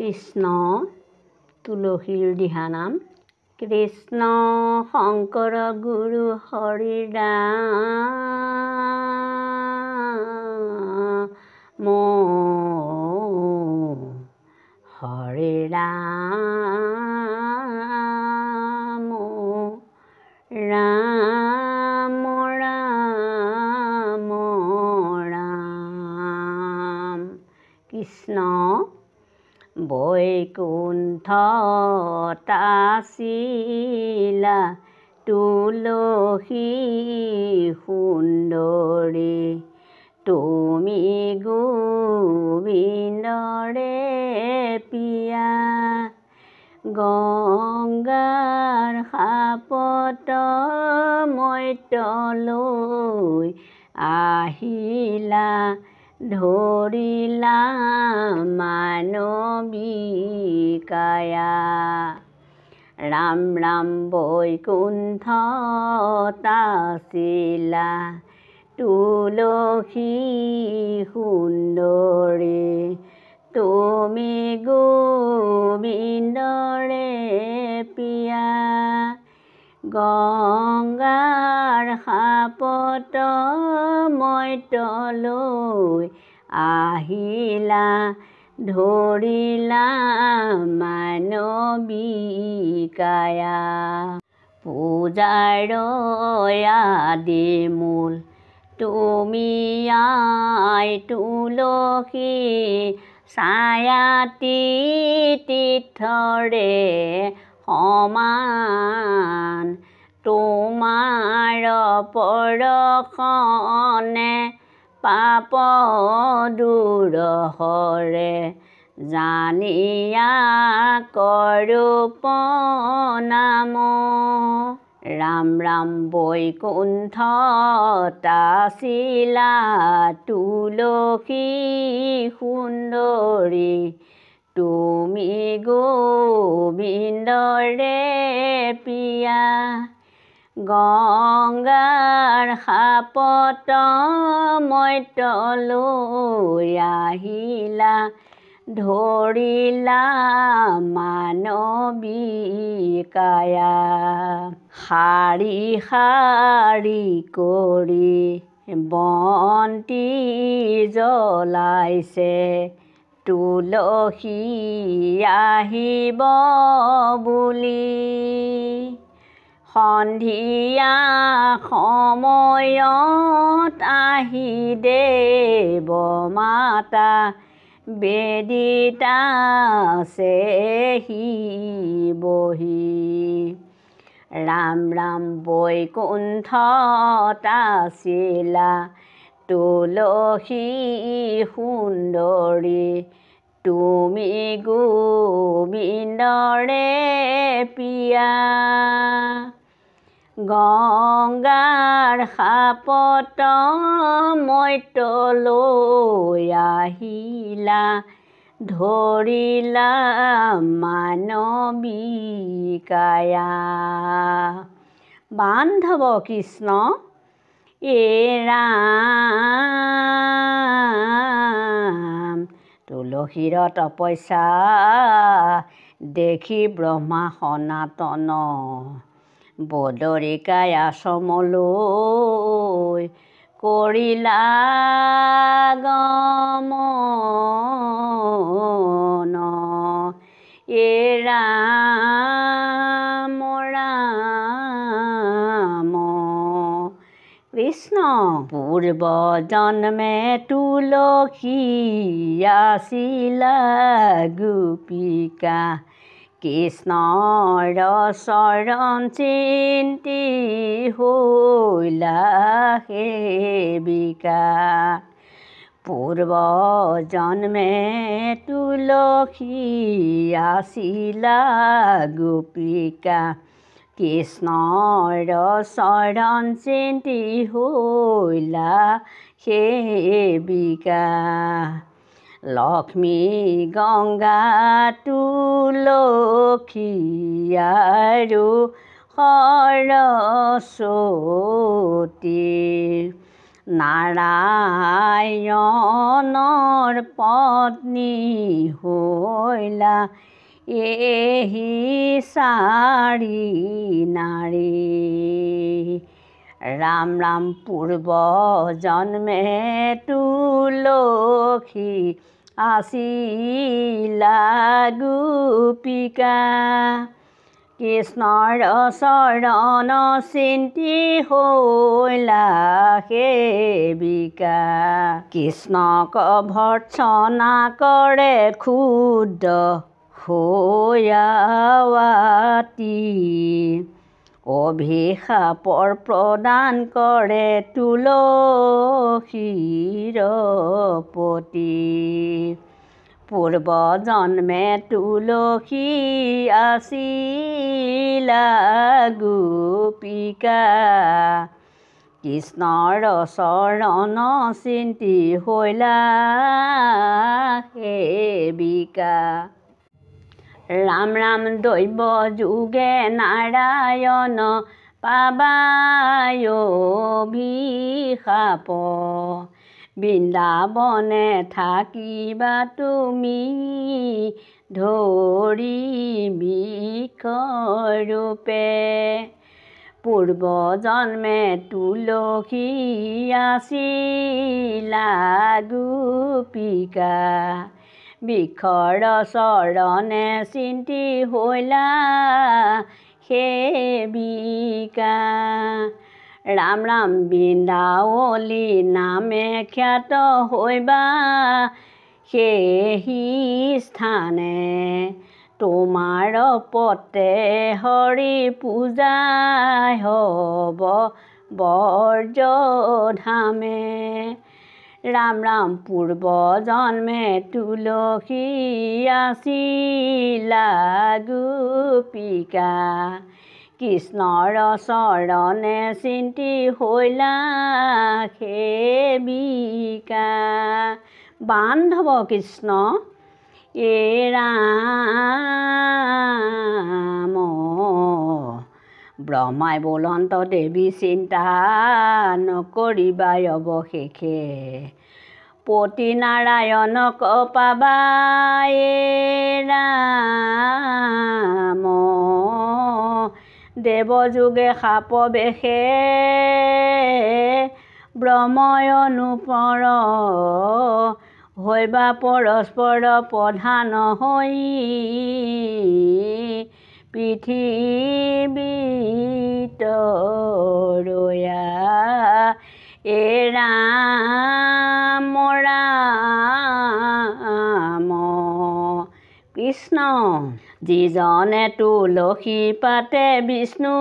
কৃষ্ণ তুলসীৰ দিহানাম। কৃষ্ণ শংকৰ গুৰু হৰি ৰাম হৰি ৰাম ৰাম ৰাম ৰাম। কৃষ্ণ বৈকুণ্ঠত আছিলা তুলসী সুন্দৰী, তুমি গোবিন্দৰে পিয়া। গংগাৰ সাপত মৈতলৈ আহিলা, ধৰিলা মানৱী কায়া। ৰাম ৰাম বৈকুণ্ঠত আছিলা তুলসী সুন্দৰী, তুমি গোবিন্দৰে পিয়া। গংগাৰ সাপত মৈতলৈ আহিলা, ধৰিলা মানৱী কায়া। পূজাৰ আদি মূল তুমি আই তুলসী, ছায়াতি তীৰ্থৰে সমান। তোমাৰ পৰশনে পাপ দূৰ হৰে, জানিয়া কৰো প্ৰণাম। ৰাম ৰাম বৈকুণ্ঠত আছিলা তুলসী সুন্দৰী, তুমি গোবিন্দৰে পিয়া। গংগাৰ সাপত মৈতলৈ আহিলা, ধৰিলা মানৱী কায়া। শাৰী শাৰী কৰি বন্তি জ্বলাইছে, তুলসী আহিব বুলি। সন্ধিয়া সময়ত আহি দেৱ মাতা, বেদীত আছেহি বহি। ৰাম ৰাম বৈকুণ্ঠত আছিলা তুলসী সুন্দৰী, তুমি গোবিন্দৰে পিয়া। গংগাৰ সাপত মৈতলৈ আহিলা, ধৰিলা মানৱী কায়া। বান্ধৱ কৃষ্ণ এ ৰাম, তুলসীৰ তপস্যা দেখি ব্ৰহ্মা সনাতন, বদৰিকাই আশ্ৰমলৈ কৰিলা গমন। এ ৰাম ৰাম কৃষ্ণ। পূৰ্ব জন্মে তুলসী আছিলা গোপিকা, কৃষ্ণৰ চৰণ চিন্তি হৈলা সেবিকা। পূৰ্ব জন্মে তুলসী আছিলা গোপিকা, কৃষ্ণৰ চৰণ চিন্তি হৈলা সেবিকা। লক্ষ্মী গংগা তুলসী আৰু সৰস্বতী, নাৰায়ণৰ পত্নী হৈলা এহি চাৰি নাৰী। ৰাম ৰাম পূৰ্ব জন্মে তুলসী আছিলা গোপিকা। কৃষ্ণৰ চৰণ চিন্তি হৈলা সেবিকা। কৃষ্ণক ভৰ্ৎসনা কৰে ক্ষুদ্ৰ হৈয়াৱাতী। অভিশাপৰ প্ৰদান কৰে তুলসীৰ পতি। পূৰ্ব জন্মে তুলসী আছিলা গোপিকা। কৃষ্ণৰ চৰণ চিন্তি হৈলা সেবিকা। ৰাম ৰাম দৈৱ যোগে নাৰায়ণ পাবায় অভিশাপ। বৃন্দাবনে থাকিবা তুমি ধৰি বৃক্ষৰূপে। পূৰ্ব জন্মে তুলসী আছিলা গোপিকা। বৃক্ষৰ চৰণে চিন্তি হৈলা সেবিকা। ৰাম ৰাম বৃন্দাৱলী নামে খ্যাত হৈবা সেহি স্থানে। তোমাৰ পতে হৰি পূজাই হব ব্ৰজধামে। ৰাম ৰাম পূৰ্ব জন্মে তুলসী আছিলা গোপিকা। কৃষ্ণৰ চৰণে চিন্তি হৈলা সেবিকা। বান্ধৱ কৃষ্ণ এ ৰাম। ব্ৰহ্মাই বলন্ত দেৱী চিন্তা নকৰিবাই অৱশেষে। পতি নাৰায়ণক পাবা এ ৰাম। দেৱযোগে সাপ বেশে ব্ৰহ্মই অনুপৰ। হৈবা পৰস্পৰ প্ৰধান হৈ পৃথিৱীত ৰয়া। এ ৰাম ৰাম কৃষ্ণ। যিজনে তুলসী পাতে বিষ্ণু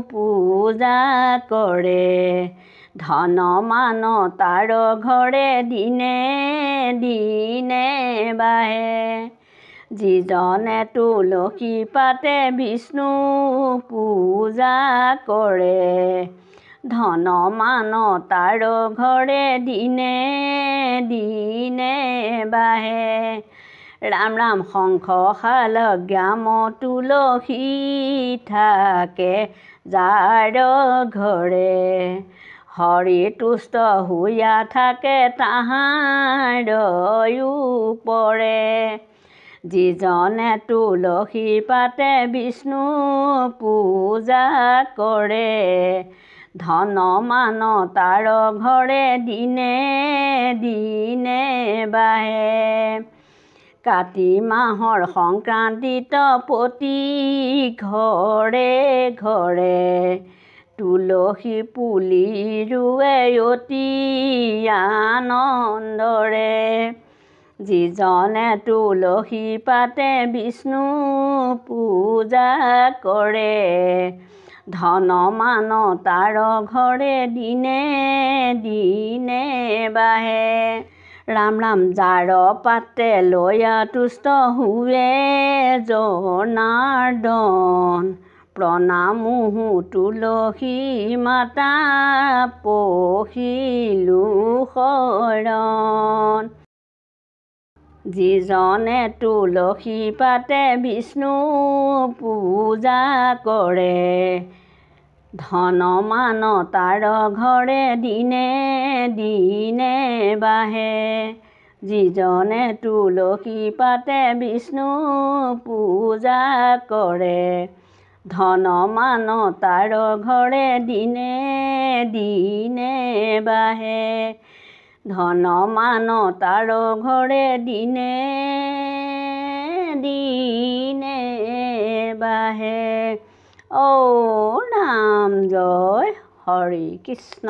পূজা কৰে। ধন মান তাৰ ঘৰে দিনে দিনে বাঢ়ে। যিজনে তুলসী পাতে বিষ্ণু পূজা কৰে। ধন মান তাৰ ঘৰে দিনে দিনে বাঢ়ে। ৰাম ৰাম শংখ শালগ্ৰাম তুলসী থাকে যাৰ ঘৰে। হৰি তুষ্ট হৈয়া থাকে তাহাৰ উপৰে। যিজনে তুলসী পাতে বিষ্ণু পূজা কৰে। ধন মান তাৰ ঘৰে দিনে দিনে বাঢ়ে। কাতি মাহৰ সংক্ৰান্তিত প্ৰতি ঘৰে ঘৰে। তুলসী পুলি ৰুৱে অতি আনন্দৰে। যিজনে তুলসী পাতে বিষ্ণু পূজা কৰে। ধন মান তাৰ ঘৰে দিনে দিনে বাঢ়ে। ৰাম ৰাম যাৰ পাতে লয়া তুষ্ট হুৱে জনাৰ্দন। প্ৰণামো তুলসী মাতা পহিলো শৰণ। যিজনে তুলসী পাতে বিষ্ণু পূজা কৰে। ধন মান তাৰ ঘৰে দিনে দিনে বাঢ়ে যিজনে তুলসী পাতে বিষ্ণু পূজা কৰে ধন মান তাৰ ঘৰে দিনে দিনে বাঢ়ে ধন মান তাৰ ঘৰে দিনে দিনে বাঢ়ে ঔ নাম জয় হৰি কৃষ্ণ।